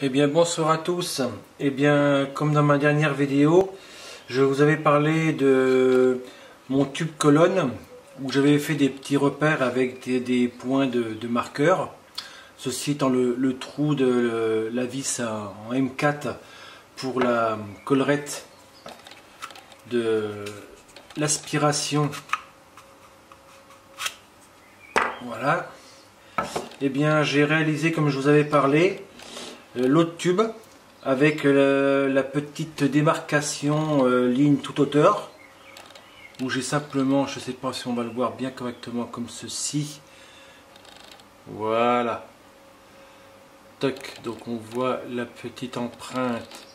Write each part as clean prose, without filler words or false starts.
Eh bien bonsoir à tous. Eh bien comme dans ma dernière vidéo, je vous avais parlé de mon tube colonne où j'avais fait des petits repères avec des points de marqueur. Ceci étant le trou de la vis en M4 pour la collerette de l'aspiration. Voilà. Eh bien j'ai réalisé comme je vous avais parlé l'autre tube avec la petite démarcation ligne toute hauteur où j'ai simplement, je ne sais pas si on va le voir bien correctement comme ceci, voilà, toc, donc on voit la petite empreinte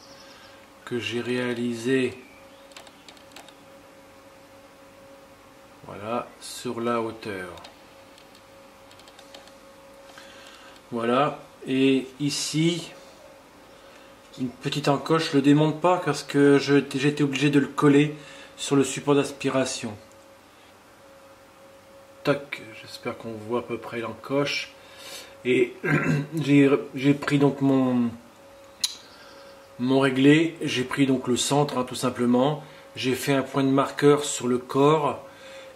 que j'ai réalisée, voilà, sur la hauteur, voilà. Et ici une petite encoche, je le démonte pas parce que j'étais obligé de le coller sur le support d'aspiration. Tac, j'espère qu'on voit à peu près l'encoche. Et j'ai pris donc mon réglé, j'ai pris donc le centre, hein, tout simplement. J'ai fait un point de marqueur sur le corps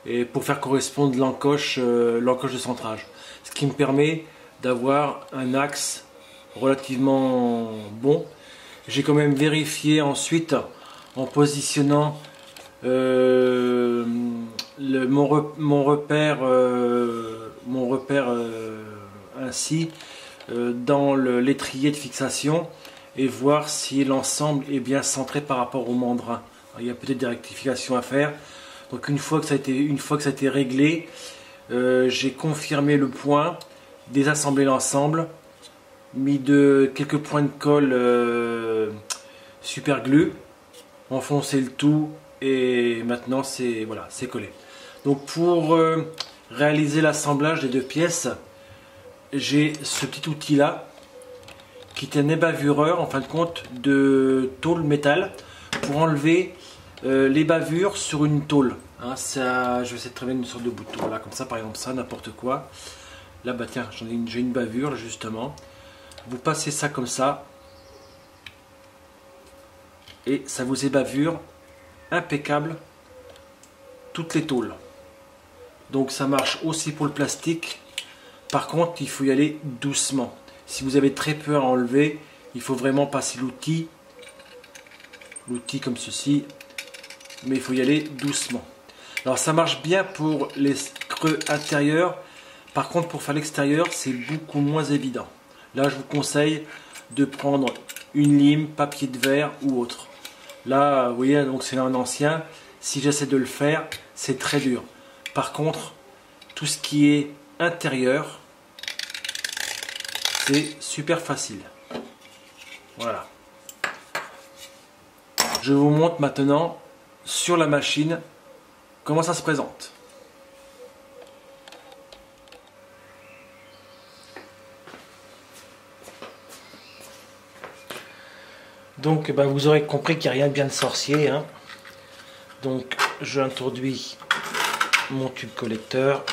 et pour faire correspondre l'encoche de centrage, ce qui me permet d'avoir un axe relativement bon. J'ai quand même vérifié ensuite en positionnant mon repère ainsi dans l'étrier de fixation et voir si l'ensemble est bien centré par rapport au mandrin. Alors, il y a peut-être des rectifications à faire. Donc une fois que ça a été réglé, j'ai confirmé le point, désassemblé l'ensemble, mis quelques points de colle super glue, enfoncé le tout et maintenant c'est voilà, c'est collé. Donc pour réaliser l'assemblage des deux pièces, j'ai ce petit outil là qui est un ébavureur en fin de compte de tôle métal pour enlever les bavures sur une tôle, hein. Ça, je vais essayer de trouver une sorte de bouton, voilà, comme ça par exemple, ça, n'importe quoi. Là bah tiens, j'ai une bavure là, justement. Vous passez ça comme ça et ça vous ébavure impeccable toutes les tôles. Donc ça marche aussi pour le plastique. Par contre il faut y aller doucement. Si vous avez très peu à enlever, il faut vraiment passer l'outil comme ceci, mais il faut y aller doucement. Alors ça marche bien pour les creux intérieurs. Par contre pour faire l'extérieur c'est beaucoup moins évident. Là, je vous conseille de prendre une lime, papier de verre ou autre. Là, vous voyez, donc c'est un ancien. Si j'essaie de le faire, c'est très dur. Par contre, tout ce qui est intérieur, c'est super facile. Voilà. Je vous montre maintenant sur la machine comment ça se présente. Donc vous aurez compris qu'il n'y a rien de bien de sorcier, hein. Donc j'introduis mon tube collecteur.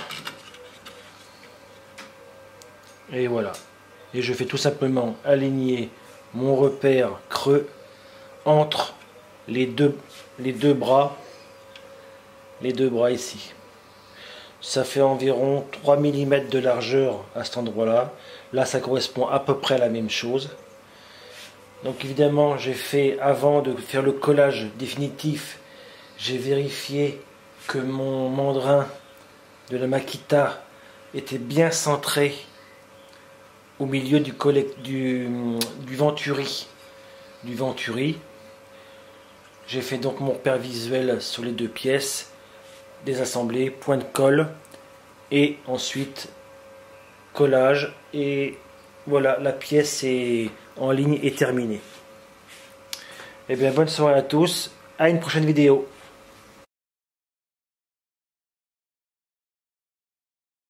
Et voilà. Et je fais tout simplement aligner mon repère creux entre les deux bras ici. Ça fait environ 3 mm de largeur à cet endroit-là. Là ça correspond à peu près à la même chose. Donc évidemment j'ai fait, avant de faire le collage définitif, j'ai vérifié que mon mandrin de la Makita était bien centré au milieu du venturi. J'ai fait donc mon repère visuel sur les deux pièces, désassemblé, point de colle et ensuite collage, et voilà, la pièce est en ligne et terminée. Et bien bonne soirée à tous, à une prochaine vidéo.